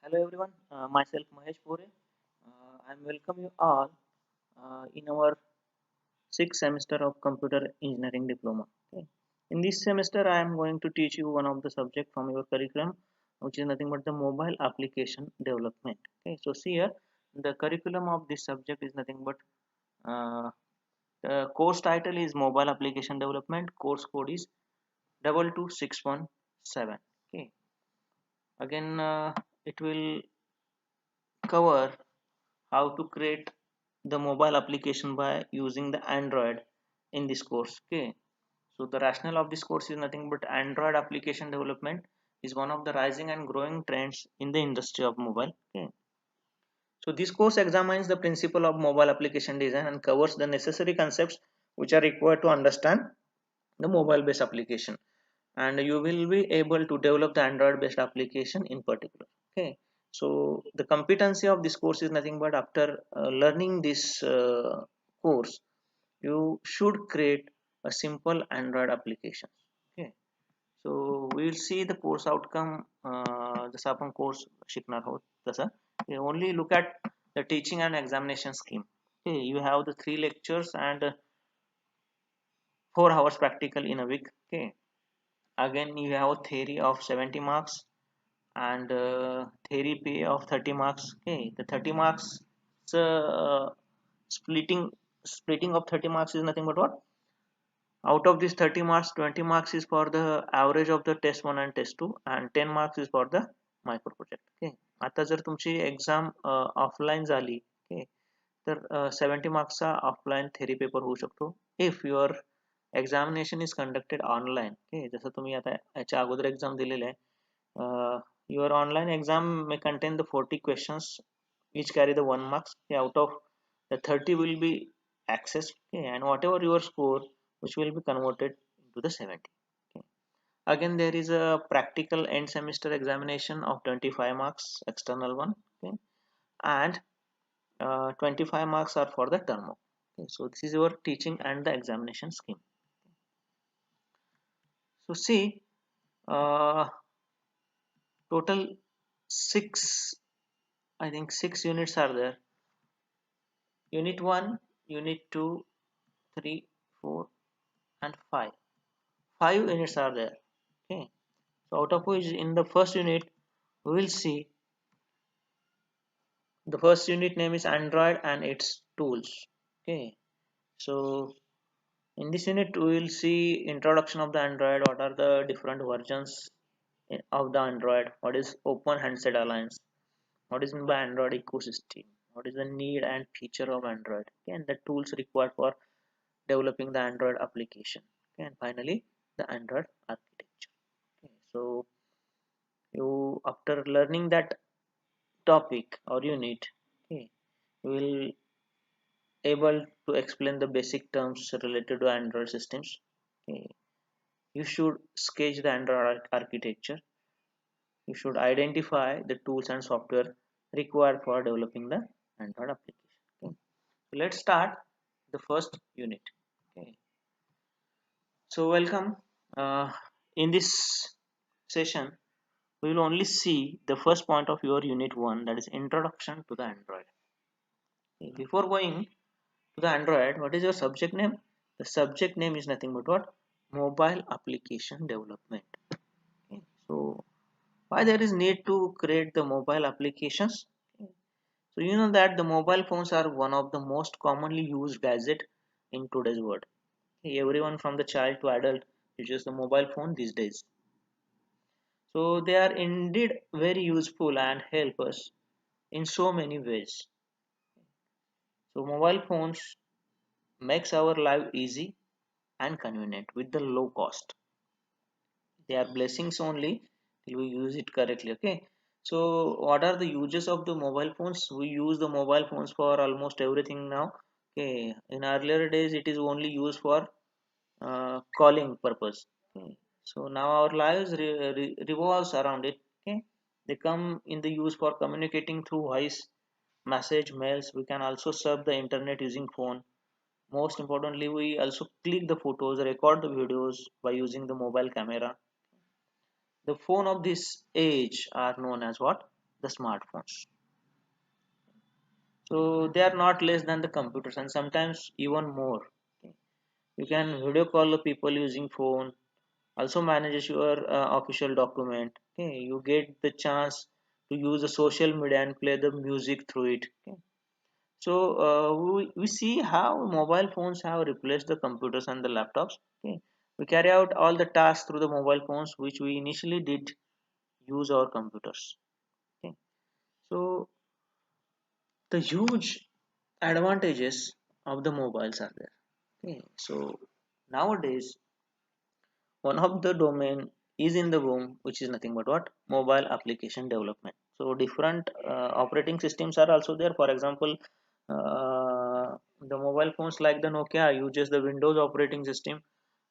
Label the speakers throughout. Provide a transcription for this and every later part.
Speaker 1: Hello everyone, myself Mahesh Pore. I welcome you all in our sixth semester of Computer Engineering Diploma. Okay. In this semester, I am going to teach you one of the subject from your curriculum, which is nothing but the mobile application development. Okay. So see here, the curriculum of this subject is nothing but uh, the course title is Mobile Application Development. Course code is 22617. Okay. Again, it will cover how to create the mobile application by using the Android in this course. Okay, so the rationale of this course is nothing but Android application development is one of the rising and growing trends in the industry of mobile. Okay, so this course examines the principle of mobile application design and covers the necessary concepts which are required to understand the mobile based application, and you will be able to develop the Android based application in particular. Okay, so the competency of this course is nothing but after learning this course you should create a simple Android application. Okay, so we will see the course outcome. जसं आपण course शिकणार आहोत तसं only look at the teaching and examination scheme. Okay, you have the 3 lectures and 4 hours practical in a week. Okay, again you have a theory of 70 marks and theory pay of 30 marks. Okay, the 30 marks splitting splitting of 30 marks is nothing but what, out of this 30 marks 20 marks is for the average of the test 1 and test 2 and 10 marks is for the micro project. Okay, आता जर तुमची exam offline झाली, okay, तर 70 मार्क्सचा offline theory paper होऊ शकतो if your examination is conducted online. Okay, जसं तुम्ही आता याच्या अगोदर एक्झाम दिलेले आहे, your online exam may contain the 40 questions each carry the 1 marks. Okay, out of the 30 will be accessed. Okay, and whatever your score which will be converted into the 70. Okay, again there is a practical end semester examination of 25 marks, external one. Okay, and 25 marks are for the term. Okay, so this is your teaching and the examination scheme. So see, uh, total six, I think 6 units are there. Unit 1, unit 2, 3, 4 and 5. 5 units are there. Okay, so out of which in the first unit we will see the first unit name is Android and its tools. Okay, so in this unit we will see introduction of the Android, what are the different versions of the Android, what is Open Handset Alliance, what is meant by Android ecosystem, what is the need and feature of Android, okay, and the tools required for developing the Android application. Okay, and finally the Android architecture. Okay, so you after learning that topic or unit, okay, you will able to explain the basic terms related to Android systems. Okay, you should sketch the Android architecture. You should identify the tools and software required for developing the Android application. Okay, so let's start the first unit. Okay, so welcome. In this session, we will only see the first point of your unit 1, that is introduction to the Android. Okay, before going to the Android, what is your subject name? The subject name is nothing but what? Mobile application development. Okay, so why there is need to create the mobile applications? Okay, so you know that the mobile phones are one of the most commonly used gadget in today's world. Okay, everyone from the child to adult uses the mobile phone these days. So they are indeed very useful and help us in so many ways. So mobile phones makes our life easy and convenient with the low cost. They are blessings only till we use it correctly. Okay, so what are the uses of the mobile phones? We use the mobile phones for almost everything now. Okay, in earlier days it is only used for calling purpose. Okay, so now our lives revolves around it. Okay, they come in the use for communicating through voice message mails. We can also surf the internet using phone. Most importantly, we also click the photos, record the videos by using the mobile camera. The phone of this age are known as what? the smartphones. So they are not less than the computers and sometimes even more. Okay. You can video call the people using phone, also manages your official document. Okay. You get the chance to use the social media and play the music through it. Okay. So we see how mobile phones have replaced the computers and the laptops. Okay. We carry out all the tasks through the mobile phones which we initially did use our computers. Okay. So the huge advantages of the mobiles are there. Okay. So nowadays one of the domain is in the boom, which is nothing but what mobile application development. So different operating systems are also there. For example, the mobile phones like the Nokia uses the Windows operating system.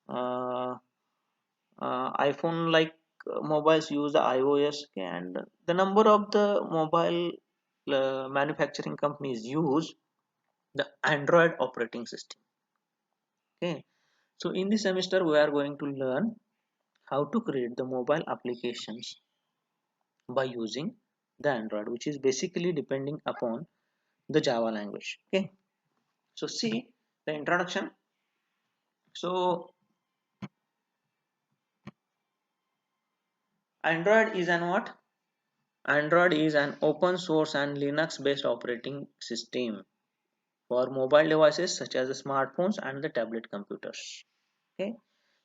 Speaker 1: uh, iPhone like mobiles use the iOS. Okay, and the number of the mobile manufacturing companies use the Android operating system. Okay, so in this semester we are going to learn how to create the mobile applications by using the Android, which is basically depending upon the Java language. Okay, so see the introduction. So Android is an what? Android is an open source and Linux based operating system for mobile devices such as the smartphones and the tablet computers. Okay,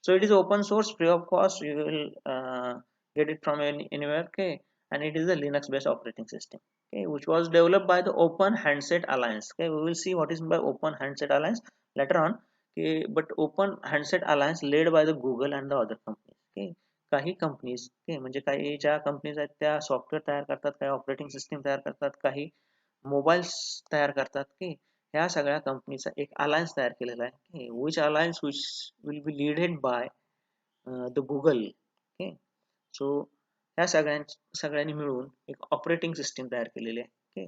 Speaker 1: so it is open source, free of cost. You will get it from anywhere. Okay, and it is a Linux based operating system. Okay, which was developed by the Open Handset Alliance. Okay, we will see what is by Open Handset Alliance later on. Okay, but Open Handset Alliance led by the Google and the other companies. Okay, काही companies okay, म्हणजे काही ज्या companies आहेत त्या software तयार करतात, काही operating system तयार करतात, काही मोबाईल्स तयार करतात. की ह्या सगळ्या कंपनीचा एक अलायन्स तयार केलेला आहे, which alliance which will be leaded by the Google. Okay, so ह्या सगळ्यांनी मिळून एक ऑपरेटिंग सिस्टीम तयार केलेली आहे. ओके,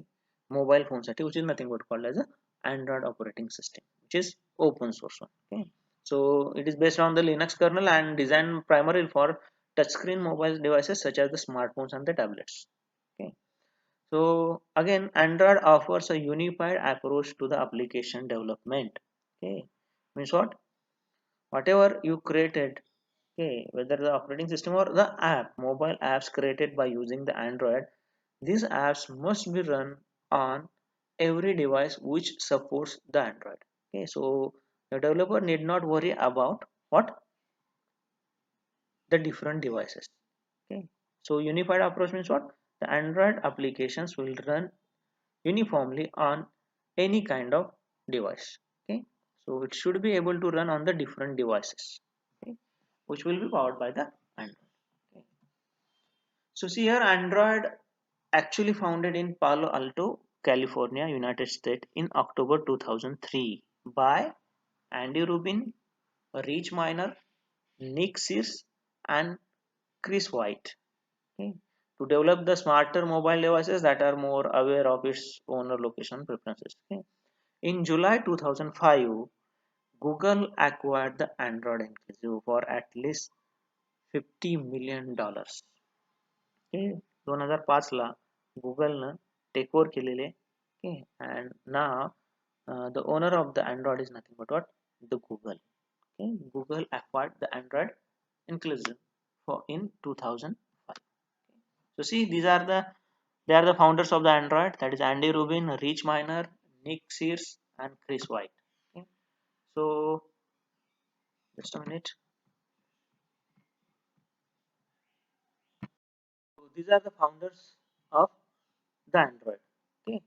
Speaker 1: मोबाईल फोनसाठी which is nothing but called as a Android operating system, which is open source one. Okay, so it is based on the Linux kernel and designed primarily for touchscreen mobile devices such as the smartphones and the tablets. Okay, so again Android offers a unified approach to the application development. Okay, means what? Whatever you created, okay, whether the operating system or the app, mobile apps created by using the Android, these apps must be run on every device which supports the Android. Okay, so the developer need not worry about what the different devices. Okay, so unified approach means what? The Android applications will run uniformly on any kind of device. Okay, so it should be able to run on the different devices. Okay, which will be powered by the Android. Okay. So see here, Android actually founded in Palo Alto, California, United States in October 2003 by Andy Rubin, Rich Miner, Nick Sears, and Chris White. Okay, to develop the smarter mobile devices that are more aware of its owner location preferences. Okay. In July 2005, Google acquired the Android Inclusive for at least $50 million. Okay, 2005 La गुगलनं take over केलेले. Okay, and now the owner of the Android is nothing but what? The Google. Okay, Google acquired the Android Inclusive for in 2005. So see, they are the founders of the Android. That is Andy Rubin, Rich Miner, Nick Sears, and Chris White. Okay. So just a minute. So these are the founders of the Android. Okay.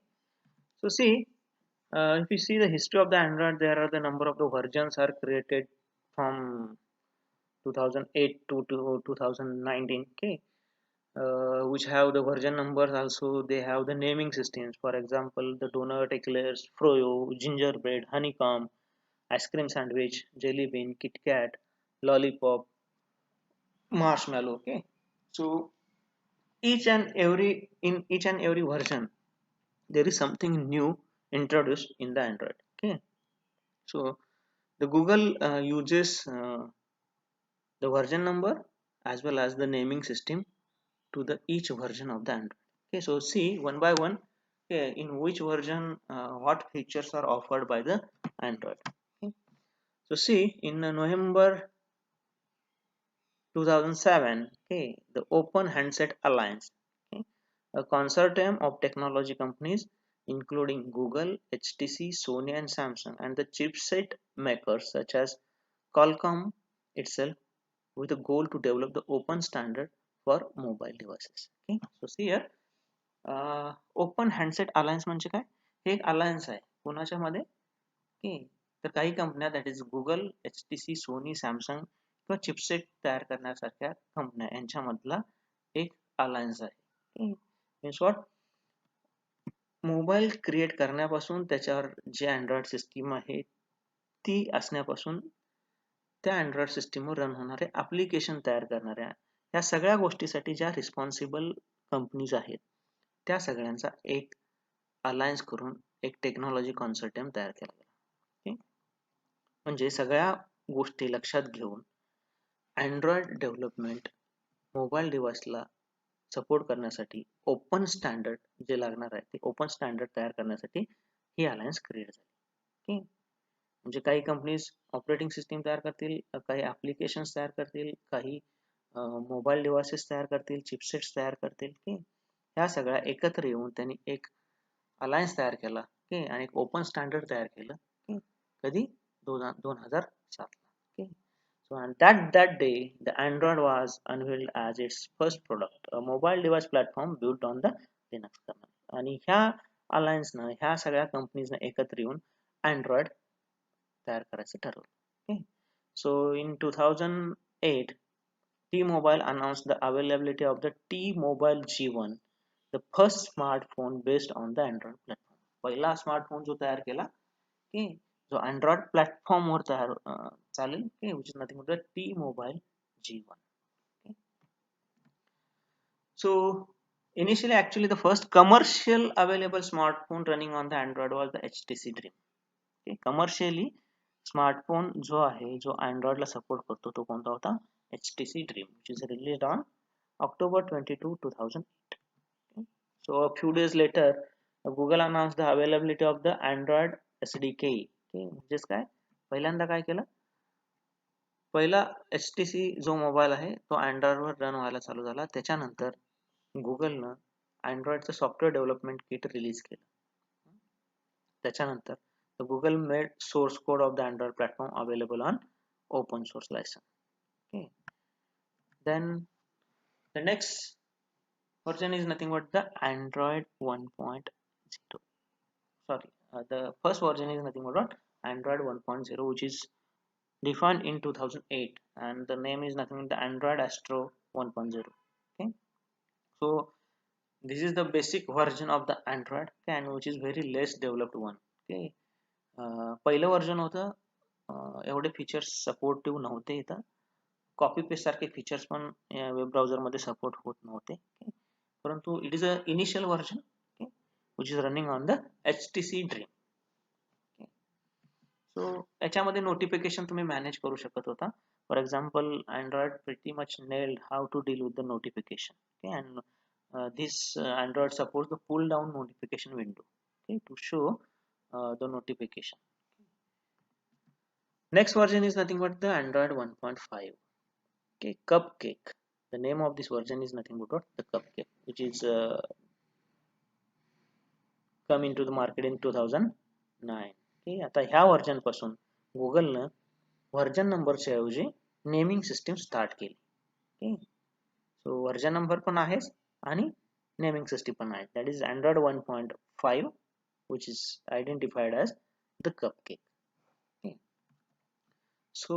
Speaker 1: So see, if you see the history of the Android, there are the number of the versions are created from 2008 to 2019. Okay. Which have the version numbers also. They have the naming systems. For example, the donut, eclairs, froyo, gingerbread, honeycomb, ice cream sandwich, jelly bean, Kit Kat, lollipop, marshmallow. Okay, so each and every version there is something new introduced in the Android. Okay, so the Google uses the version number as well as the naming system to the each version of the Android. Okay, so see one by one, okay, in which version what features are offered by the Android. Okay. So see in November 2007, okay, the Open Handset Alliance, okay, a consortium of technology companies including Google, HTC, Sony, and Samsung, and the chipset makers such as Qualcomm itself, with a goal to develop the open standard for mobile devices. Okay, so see here, open handset alliance म्हणजे काय, हे एक alliance आहे कोणाच्या मध्ये, okay, तर काही कंपन्या that is Google, HTC, Sony, Samsung किंवा चिपसेट तयार करण्यासारख्या कंपन्या यांच्यामधला एक अलायन्स आहे. मीन्स वॉट, मोबाईल क्रिएट करण्यापासून त्याच्यावर जे अँड्रॉइड सिस्टीम आहे ती असण्यापासून त्या अँड्रॉइड सिस्टीमवर रन होणारे ॲप्लिकेशन तयार करणाऱ्या या सगळ्या गोष्टीसाठी ज्या रिस्पॉन्सिबल कंपनीज आहेत त्या सगळ्यांचा एक अलायन्स करून एक टेक्नॉलॉजी कॉन्सोर्टियम तयार केला गेला. म्हणजे सगळ्या गोष्टी लक्षात घेऊन अँड्रॉइड डेव्हलपमेंट मोबाईल डिव्हाइसला सपोर्ट करण्यासाठी ओपन स्टँडर्ड जे लागणार आहे ते ओपन स्टँडर्ड तयार करण्यासाठी ही अलायन्स क्रिएट झाली. म्हणजे काही कंपनीज ऑपरेटिंग सिस्टीम तयार करतील, काही ॲप्लिकेशन्स तयार करतील, काही मोबाईल डिव्हाइसेस तयार करतील, चिपसेट्स तयार करतील, की ह्या सगळ्या एकत्र येऊन त्यांनी एक अलायन्स तयार केला, की आणि एक ओपन स्टँडर्ड तयार केलं, की कधी 2007 ला. So and that day the Android was unveiled as its first product, a mobile device platform built on the Linux kernel. आणि ह्या अलायन्सनं ह्या सगळ्या कंपनीजनं एकत्र येऊन अँड्रॉइड तयार करायचं ठरवलं. Okay. So in 2008 T-Mobile announced the availability of the T-Mobile G1, the first smartphone based on the Android platform. पहिला स्मार्टफोन जो तयार केला, okay, जो अँड्रॉइड प्लॅटफॉर्मवर तयार चालेल, okay, which is nothing but the T-Mobile G1. Okay. So initially actually the first commercial available smartphone running on the Android was the HTC Dream. Okay. Commercially smartphone जो आहे जो अँड्रॉइडला सपोर्ट करतो तो कोणता होता, HTC Dream, which is released on October 22, 2008. Okay. So a few days later Google announced the availability of the Android SDK. Okay. म्हणजेच काय, पहिल्यांदा काय केलं, पहिला HTC जो मोबाईल आहे तो अँड्रॉइडवर रन व्हायला चालू झाला, त्याच्यानंतर गुगलनं अँड्रॉइडचं सॉफ्टवेअर डेव्हलपमेंट किट रिलीज केलं. त्याच्यानंतर Google made source code of the Android platform available on open source license. Okay. Then the next version is nothing but the Android 1.0. Sorry, the first version is nothing but what? Android 1.0, which is defined in 2008, and the name is nothing but the Android Astro 1.0. Okay. So this is the basic version of the Android, okay, and which is very less developed one. Okay. पहिलं version होतं, एवढे features supportive नव्हते, इथं copy paste सारखे features पण web ब्राउझरमध्ये support होत नव्हते, परंतु it is a initial version, which is running on the HTC Dream. So याच्यामध्ये नोटिफिकेशन तुम्ही मॅनेज करू शकत होता. For example Android pretty much nailed how to deal with the notification. Okay, and this Android supports the pull down notification window, okay, to show the notification. Next version is nothing but the Android 1.5. Okay, Cupcake. The name of this version is nothing but what? The Cupcake, which is come into the market in 2009. Okay, आता ह्या version पासून गुगलनं version नंबरच्या ऐवजी naming system start केली. Okay, सो version number पण आहेच आणि naming system पण आहे. That is Android 1.5, which is identified as the Cupcake. Okay. सो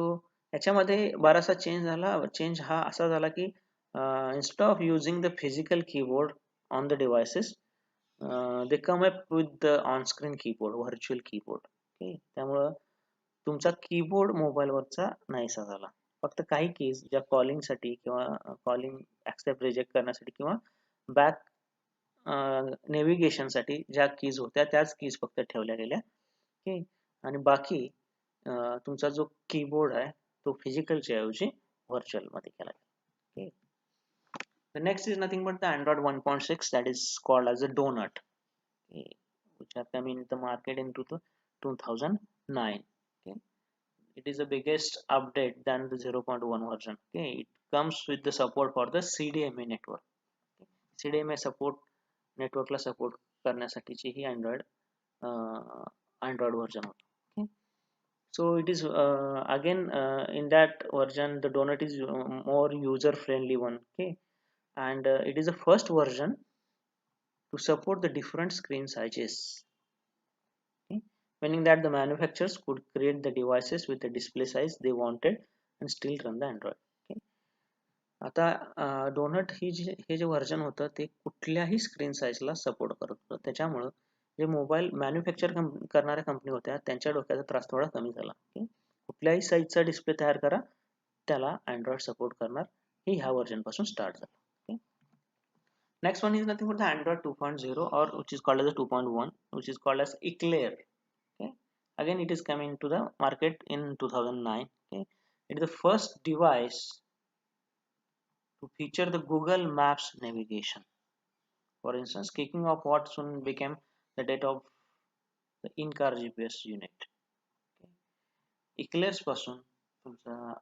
Speaker 1: याच्यामध्ये बराचसा चेंज हा असा झाला की instead of using the physical keyboard on the devices, they come up with the on-screen keyboard, virtual keyboard. Okay. त्यामुळं तुमचा कीबोर्ड मोबाईलवरचा नाहीसा झाला. फक्त काही कीज ज्या कॉलिंग साठी किंवा कॉलिंग ऍक्सेप्ट रिजेक्ट करण्यासाठी किंवा बॅक नेव्हिगेशन साठी ज्या कीज होत्या त्याच कीज फक्त ठेवल्या गेल्या. ओके, आणि बाकी तुमचा जो कीबोर्ड आहे तो फिजिकलच्या ऐवजी व्हर्च्युअल मध्ये केला गेला. Okay, The next is nothing but the Android 1.6, that is called as a Donut, okay, which have come into the market into the 2009. Okay. It is the biggest update than the 0.1 version. Okay. It comes with the support for the CDMA network. Okay. CDMA support नेटवर्कला support करण्यासाठीची ही Android version होतं. Okay. So it is again in that version the Donut is more user friendly one. Okay. And it is the first version to support the different screen sizes. Okay. Meaning that the manufacturers could create the devices with the display size they wanted and still run the Android. Okay. आता donut हे जे version होतं ते कुठल्याही screen साईजला support करत होतं. त्याच्यामुळं जे mobile manufacture करणाऱ्या company होत्या त्यांच्या डोक्याचा त्रास थोडा कमी झाला. Okay. कुठल्याही साईजचा डिस्प्ले तयार करा, त्याला अँड्रॉइड सपोर्ट करणार, हे ह्या व्हर्जन पासून स्टार्ट झालं. Okay. Next one is nothing but the Android 2.0, or which is called as a 2.1, which is called as Eclair. Okay. Again it is coming to the market in 2009. Okay. It is the first device to feature the Google Maps navigation. For instance, kicking off what soon became the date of the in-car GPS unit. Okay. Eclairs पासून तुमचा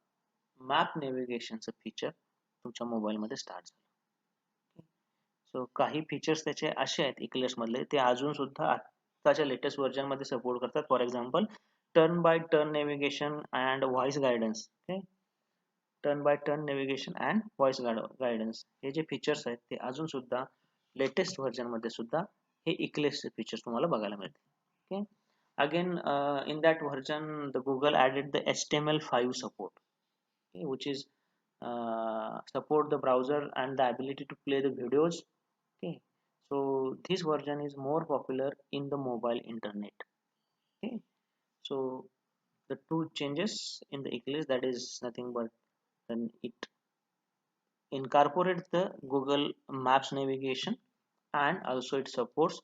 Speaker 1: map नेव्हिगेशनचं feature तुमच्या मोबाईलमध्ये start झालं. सो काही features त्याचे असे आहेत eclairs मधले, ते अजून सुद्धा आताच्या लेटेस्ट व्हर्जन मध्ये सपोर्ट करतात. For example turn by turn navigation and voice guidance. Okay. Turn by turn navigation and voice guidance हे जे फीचर्स आहेत ते अजून सुद्धा लेटेस्ट व्हर्जन मध्ये सुद्धा हे इक्लेसचे फीचर्स तुम्हाला बघायला मिळते. Okay. Again in that version the Google added the HTML5 support, which is support the browser and the ability to play the videos. Okay. So this version is more popular in the mobile internet. Okay. So the two changes in the Eclipse, that is nothing but then it incorporates the Google Maps navigation, and also it supports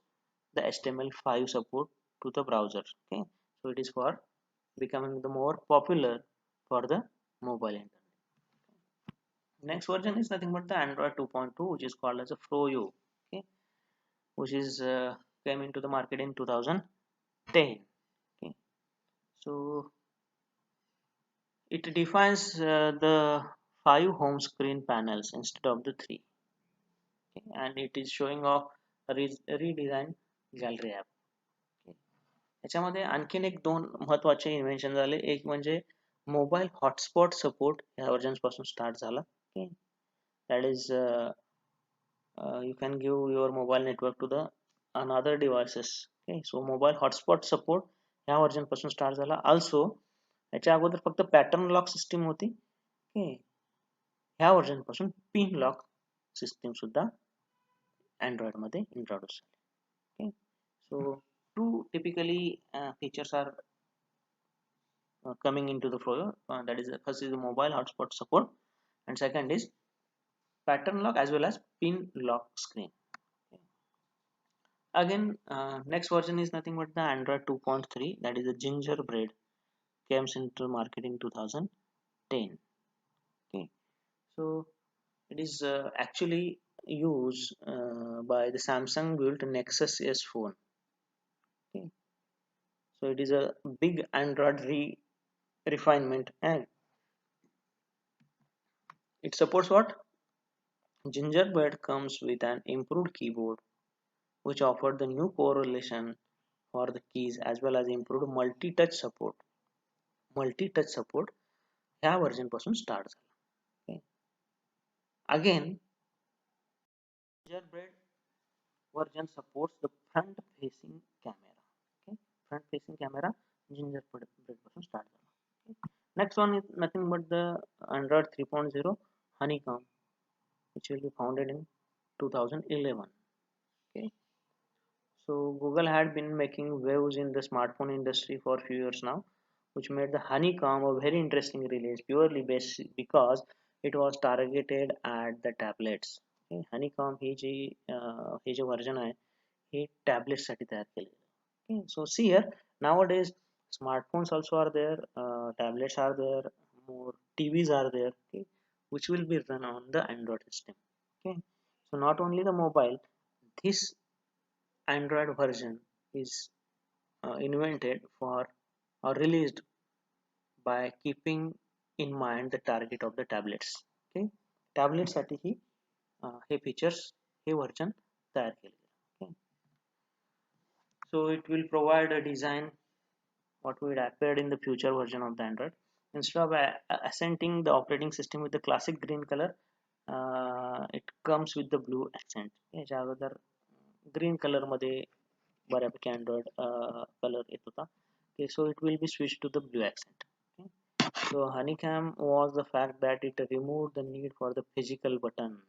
Speaker 1: the HTML5 support to the browser. Okay. So it is for becoming the more popular for the mobile internet. Next version is nothing but the Android 2.2, which is called as a Froyo. Okay. Which is came into the market in 2010. Okay. So it defines the 5 home screen panels instead of the 3. Okay. And it is showing off a redesigned gallery app. Okay. याच्यामध्ये आणखीन एक दोन महत्वाचे invention झाले. एक म्हणजे mobile hotspot support या versions पासून स्टार्ट झाला. Okay. That is you can give your mobile network to the another devices. Okay. So mobile hotspot support ह्या वर्जन पासून स्टार्ट झाला. ऑल्सो याच्या अगोदर फक्त पॅटर्न लॉक सिस्टीम होती. Okay. ह्या वर्जन पासून पिन लॉक सिस्टीम सुद्धा अँड्रॉइड मध्ये इंट्रोड्यूस झाली. Okay. So two typically features are coming into the Froyo. That is, first is the mobile hotspot support, and second is pattern lock as well as pin lock screen. Okay. Again next version is nothing but the Android 2.3, that is the Gingerbread, comes into market in 2010. Okay. So it is actually used by the Samsung built Nexus S phone. Okay. So it is a big Android refinement, and it supports what? Gingerbread comes with an improved keyboard, which offered the new correlation for the keys as well as improved multi-touch support. Multi-touch support ह्या version पासून start झाला. Okay. Again, Gingerbread version supports the front-facing camera. Okay. Front-facing camera Gingerbread पासून start झाला. Okay. Next one is nothing but the Android 3.0 Honeycomb, which will be founded in 2011. Okay. So Google had been making waves in the smartphone industry for a few years now, which made the Honeycomb a very interesting release purely based because it was targeted at the tablets. Okay. Honeycomb हे जे version आहे हे tablets साठी तयार केले. Okay. So see here, nowadays smartphones also are there, tablets are there, more TVs are there, okay, which will be run on the Android system. Okay, so not only the mobile, this Android version is invented for or released by keeping in mind the target of the tablets. Okay, tabletसाठी he hey features hey version तयार केले. Okay, so it will provide a design what would appear in the future version of the Android. Instead of accenting the operating system with the classic green color, it comes with the blue accent. याच्या अगोदर green colour मध्ये बऱ्यापैकी Android colour येत होता. Okay, so it will be switched to the blue accent. Okay. So Honeycomb was the fact that it removed the need for the physical button.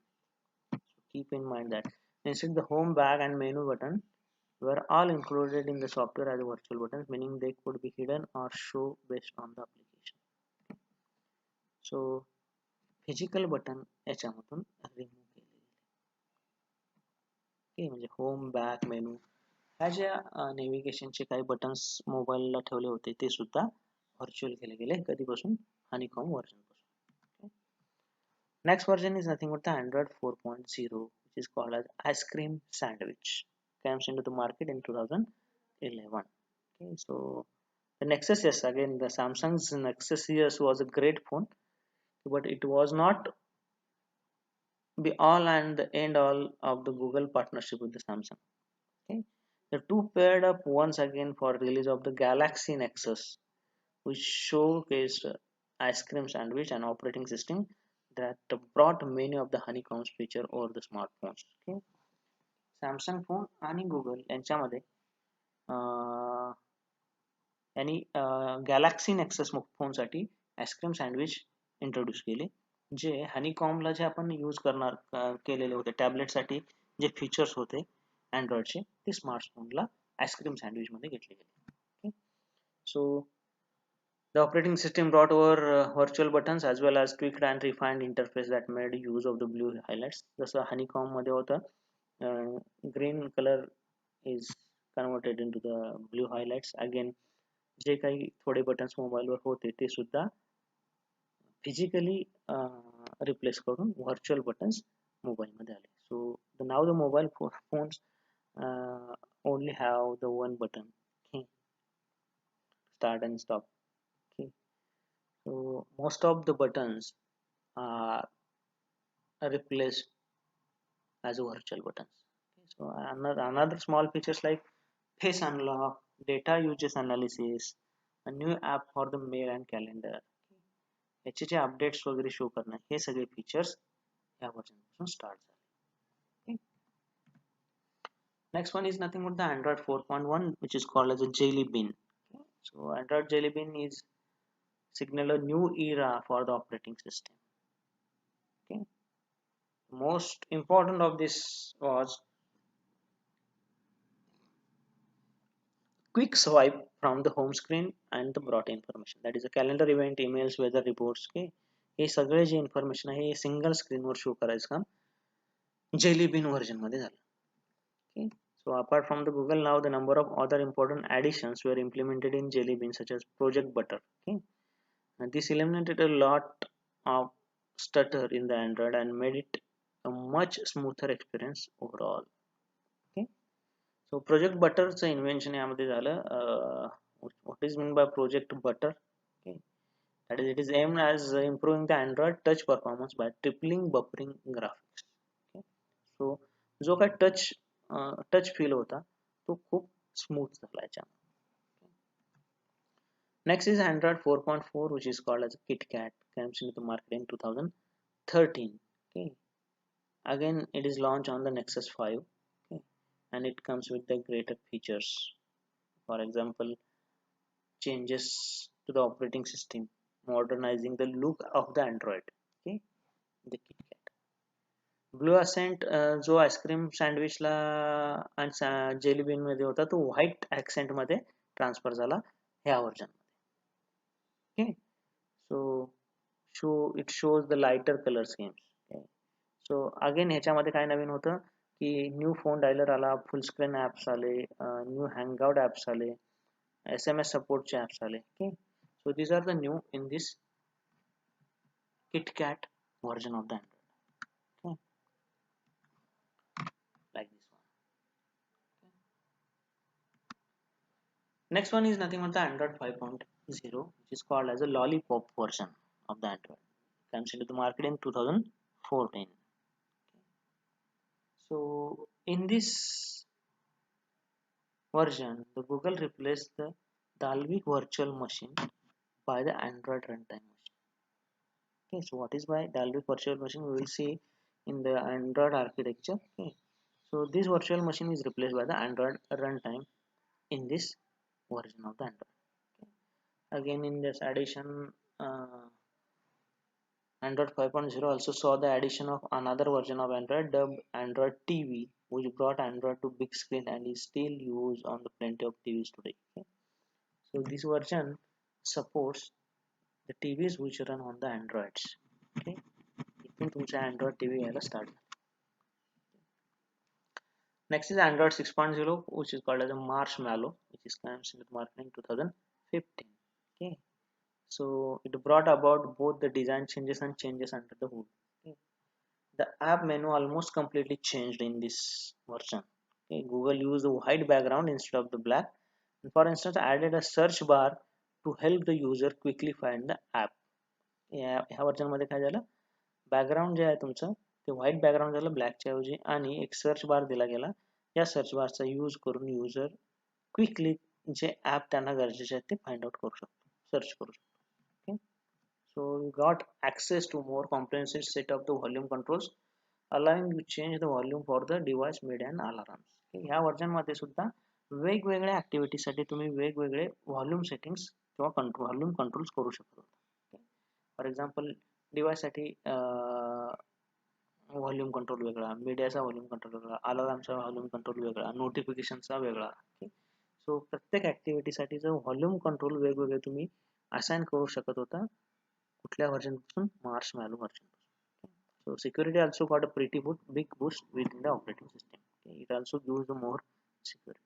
Speaker 1: So keep in mind that instead the home, back and menu button were all included in the software as virtual buttons, meaning they could be hidden or show based on the application. So physical button याच्यामधून remove केले गेले. म्हणजे home, back, मेनू ह्या ज्या नेव्हिगेशनचे काही buttons मोबाईलला ठेवले होते ते सुद्धा व्हर्च्युअल केले गेले. कधीपासून? हनीकॉम वर्जन पासून. Next version is nothing but the Android 4.0, which is called as Ice Cream Sandwich. Comes into the market in 2011. Okay, so the Nexus, yes, again the Samsung's Nexus yes was a great phone, but it was not be all and the end all of the Google partnership with the Samsung. Okay, the two paired up once again for release of the Galaxy Nexus, which showcased ice cream sandwich and operating system that brought many of the honeycombs feature over the smartphones. Okay, Samsung phone आणि Google यांच्यामध्ये यांनी Galaxy Nexus फोनसाठी ice cream sandwich introduce केले, जे हनीकॉमला जे आपण use करणार केलेले होते टॅबलेटसाठी जे फीचर्स होते अँड्रॉइडचे ते स्मार्टफोनला आईस्क्रीम सँडविचमध्ये घेतले गेले. सो the operating system brought over virtual buttons as well as tweaked and refined interface that made use of the blue highlights. जसं honeycomb मध्ये होतं green color is converted into the blue highlights. Again जे काही थोडे buttons मोबाईलवर होते ते सुद्धा physically replace करून व्हर्च्युअल बटन्स मोबाईलमध्ये आले. So now the mobile phones only have the one button, okay, start and stop. Okay, so most of the buttons are replaced as a virtual buttons. Okay, so another small features like face unlock, data usage analysis, a new app for the mail and calendar, याचे जे updates वगैरे show करणं हे सगळे features या version पासून start झाले. Next one is nothing but the Android 4.1 which is called as a Jelly Bean. So Android Jelly Bean is signal a new era for the operating system. Okay, most important of this was quick swipe from the home screen and the brought information, that is a calendar, event, emails, weather reports. Okay, हे सगळे जे information आहे हे single स्क्रीनवर show करायचं काम jelly been version मध्ये झालं. Okay, so apart from the Google, now the number of other important additions were implemented in Jelly Bean, such as Project Butter. Okay, and this eliminated a lot of stutter in the Android and made it a much smoother experience overall. Okay, so Project Butterचं invention यामध्ये झालं. What is meant by Project Butter? Okay, that is, it is aimed as improving the Android touch performance by tripling buffering graphics. Okay, so जो काय touch feel होता तो खूप smooth झाला याच्यामध्ये. Next is Android 4.4, which is called as KitKat, comes into the market in 2013. Okay, again it is launched on the Nexus 5. Okay, and it comes with the greater features. For example, changes to the operating system, modernizing the look of the Android. Okay, the KitKat. Blue accent जो ice cream सँडविचला आणि jelly been मध्ये होता तो white accent मध्ये transfer झाला ह्या version मध्ये. Okay, so it shows the lighter colour schemes. So again ह्याच्यामध्ये काय नवीन होतं की न्यू फोन डायलर आला, फुल स्क्रीन ऍप्स आले, न्यू हँगआउट ऍप्स आले, SMS सपोर्टचे ऍप्स आले. Okay, so these are the new in this KitKat version of the Android. Next one is nothing but the Android 5.0, which is called as a lollipop version of the Android. Comes into the market in 2014. So in this version, the Google replaced the Dalvik virtual machine by the Android runtime machine. Okay, so what is by Dalvik virtual machine? We will see in the Android architecture. Okay, so this virtual machine is replaced by the Android runtime in this version of the Android. Okay. Again, in this addition, Android 5.0 also saw the addition of another version of Android dubbed Android TV, which brought Android to big screen and is still used on the plenty of TVs today. Okay. So this version supports the TVs which run on the Androids. Okay. इथून तुमचा Android TV यायला start झाला. Next is Android 6.0, which is called as a Marshmallow, which is comes into the market in 2015. Okay. So it brought about both the design changes and changes under the hood. Okay. The app menu almost completely changed in this version. Okay. Google used the white background instead of the black, and for instance added a search bar to help the user quickly find the app. ह्या version मध्ये काय झालं, background जे आहे तुमचं ते white background झालं ब्लॅकच्या ऐवजी, आणि एक सर्च बार दिला गेला. या सर्च बारचा यूज करून युजर क्विकली जे ऍप त्यांना गरजेचे आहेत ते फाइंड आउट करू शकतो, सर्च करू शकतो. Okay, so you got access to more comprehensive set of the volume controls, allowing you change the volume for the device mid and alarms. ह्या वर्जन मध्ये सुद्धा वेगवेगळ्या ऍक्टिव्हिटी साठी तुम्ही वेगवेगळे व्हॉल्यूम सेटिंग्स किंवा व्हॉल्यूम कंट्रोल्स करू शकतो. फॉर एक्झाम्पल डिवाइस साठी व्हॉल्यूम कंट्रोल वेगळा, मीडियाचा व्हॉल्यूम कंट्रोल वेगळा, अलार्मचा व्हॉल्यूम कंट्रोल वेगळा, नोटिफिकेशनचा वेगळा. सो प्रत्येक ऍक्टिव्हिटी साठी जो व्हॉल्यूम कंट्रोल वेगवेगळे तुम्ही असाइन करू शकत होता कुठल्या व्हर्जन पासून, मार्शमॅलो व्हर्जन पासून. So security also got a pretty big boost within the operating system. Okay. It also gives the more security.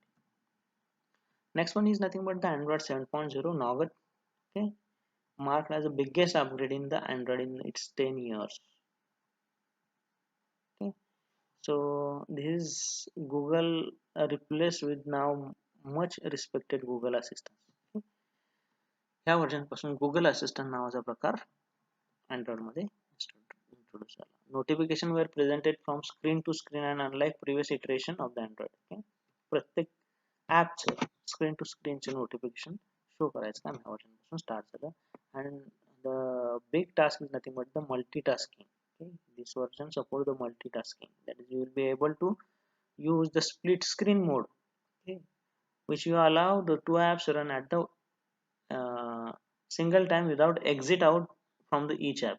Speaker 1: Next one is nothing but the Android 7.0 Nougat. Okay, marked as the biggest upgrade in the Android in its 10 years. Okay, so this is Google replaced with now much respected Google Assistant. Okay. ह्या version पासून Google Assistant नावाचा प्रकार Android मध्ये introduce झाला. Notification were presented from screen to screen and unlike previous iteration of the Android. Okay. प्रत्येक ऍपच screen to screen चे notification show करायचं काम ह्या वर्जन पासून स्टार्ट झालं. and the big task is nothing but the multitasking. Okay. This version support the multitasking, that is you will be able to use the split screen mode. Okay, which you allow the two apps run at the single time without exit out from the each app.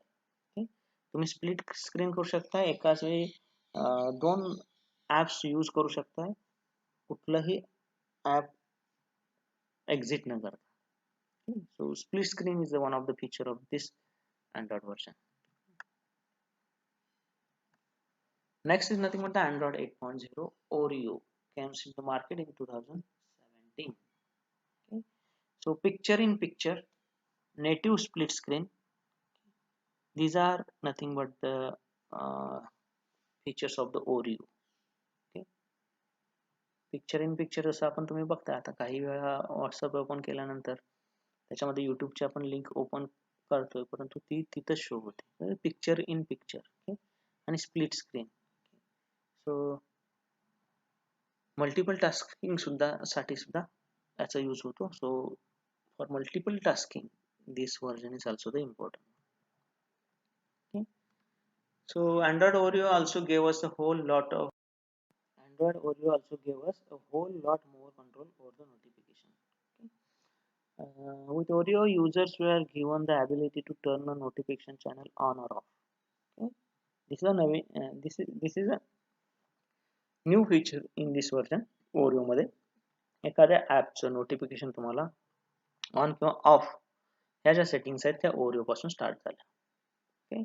Speaker 1: Okay. तुम्ही split screen करू शकता, एकाच वेळी दोन apps use करू शकता, कुठलंही app exit न करता. Okay. So split screen is one of the feature of this Android version. Next is nothing but the Android 8.0 Oreo, comes into the market in 2017. Okay. So picture in picture, native split screen. These are nothing but the features of the Oreo. Okay. Picture in picture जसं आपण तुम्ही बघता आता काही वेळा WhatsApp open केल्यानंतर त्याच्यामध्ये युट्यूबची आपण लिंक ओपन करतोय, परंतु ती तिथंच शो होते, पिक्चर इन पिक्चर. ओके, आणि स्प्लिट स्क्रीन. सो मल्टिपल टास्किंग सुद्धा साठी सुद्धा याचा यूज होतो. So for multiple tasking this version is also the important. Okay. So Android Oreo also gave us a whole lot of Android Oreo also gave us a whole lot more control over the notification. Okay. With Oreo, users were given the ability to turn the notification channel on or off. Okay. This is a new feature in this version Oreo मध्ये. एखाद्या ऍपचं notification तुम्हाला on किंवा of ह्या ज्या settings आहेत त्या Oreo पासून start झाल्या. ओके,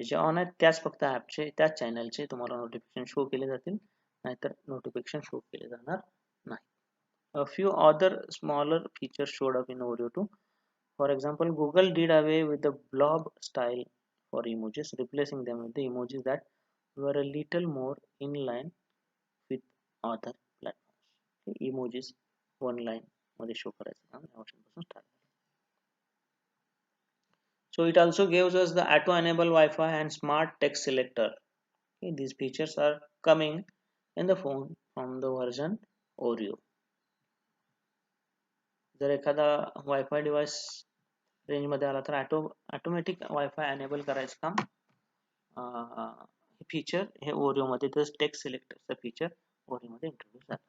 Speaker 1: जे ऑन आहेत त्याच फक्त ऍपचे त्याच चॅनलचे तुम्हाला नोटिफिकेशन शो केले जातील, नाहीतर नोटिफिकेशन शो केले जाणार नाही. A few other smaller features showed up in Oreo 2. For example, Google did away with the blob style for emojis, replacing them with the emojis that were a little more in line with other platforms. Okay, emojis, one line मध्ये show करायचं काम या वर्षापासून start. So it also gives us the auto enable Wi-Fi and smart text selector. Okay, these features are coming in the phone from the version Oreo. जर एखादा wifi device range मध्ये आला तर ऑटोमॅटिक वायफाय एनेबल करायचं काम feature हे Oreo मध्ये text सिलेक्टरचं feature Oreo मध्ये introduce झालं.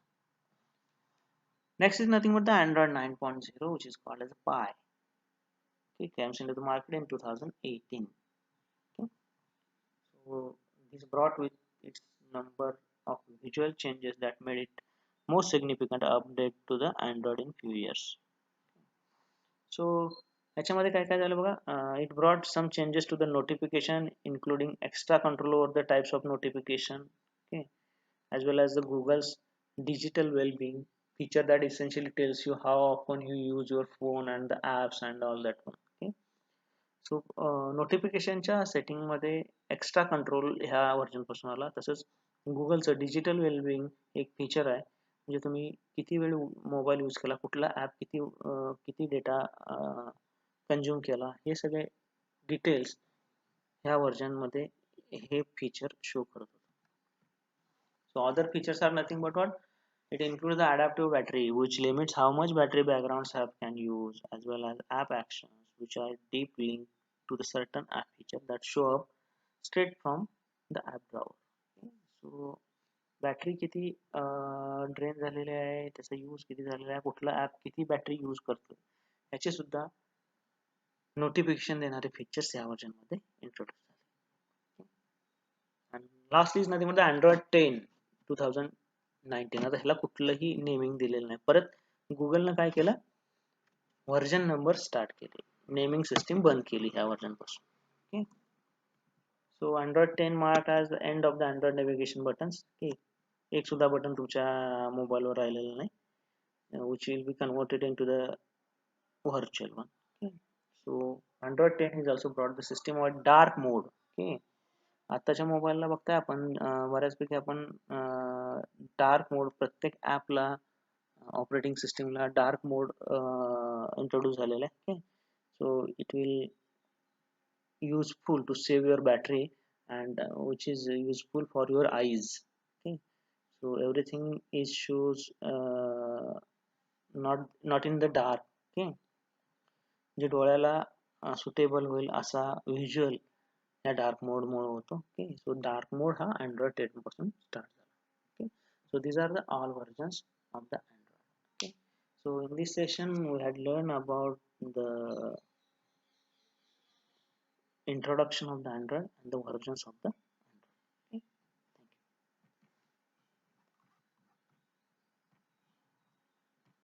Speaker 1: Next is nothing but the Android 9.0, which is called as Pie. It comes into the market in 2018. Okay. So this brought with its number of visual changes that made it most significant update to the Android in few years. So याच्यामध्ये काय काय झालं बघा, it brought some changes to the notification including extra control over the types of notification, okay, as well as the Google's digital well-being feature that essentially tells you how often you use your phone and the apps and all that one. Okay. सो नोटिफिकेशनच्या सेटिंगमध्ये extra control ह्या version पासून आला. तसंच गुगलचं digital wellbeing एक feature आहे, म्हणजे तुम्ही किती वेळ मोबाईल यूज केला, कुठला ॲप किती डेटा कंझ्युम केला, हे सगळे डिटेल्स ह्या व्हर्जनमध्ये हे फीचर शो करत होतं. So other features are nothing but what? It includes the adaptive battery, which limits how much battery backgrounds app can use, as well as app actions, which are deep linked to the certain app feature that show up straight from the app drawer. Okay. So battery किती drain झालेली आहे, त्याचा use किती झालेला आहे, कुठला app किती battery use करतो, याचे सुद्धा नोटिफिकेशन देणारे फीचर्स या व्हर्जनमध्ये इंट्रोड्यूस झाले. आणि last is nothing but the Android 10 2019. आता ह्याला कुठलंही नेमिंग दिलेलं नाही. परत गुगलनं काय केलं, व्हर्जन नंबर स्टार्ट केले, नेमिंग सिस्टीम बंद केली ह्या व्हर्जन पासून. Okay. So Android 10 mark as the end of the Android navigation buttons. Okay, एक सुद्धा बटन तुमच्या मोबाईलवर राहिलेलं नाही, which will be converted into the virtual one. Okay. So Android 10 is also brought the system of dark mode. Okay. आताच्या मोबाईलला बघताय आपण बऱ्याचपैकी आपण डार्क मोड प्रत्येक ॲपला ऑपरेटिंग सिस्टीमला डार्क मोड इंट्रोड्यूस झालेला आहे. Okay. So it will useful to save your battery and which is useful for your eyes. Okay. So everything is shows not in the dark. Okay. जे डोळ्याला suitable होईल असा visual या dark mode मुळे होतो. Okay. So dark mode हा Android 10 पासून start झाला. Okay. So these are the all versions of the Android. Okay. So in this session we had learn about the introduction of the Android and the versions of the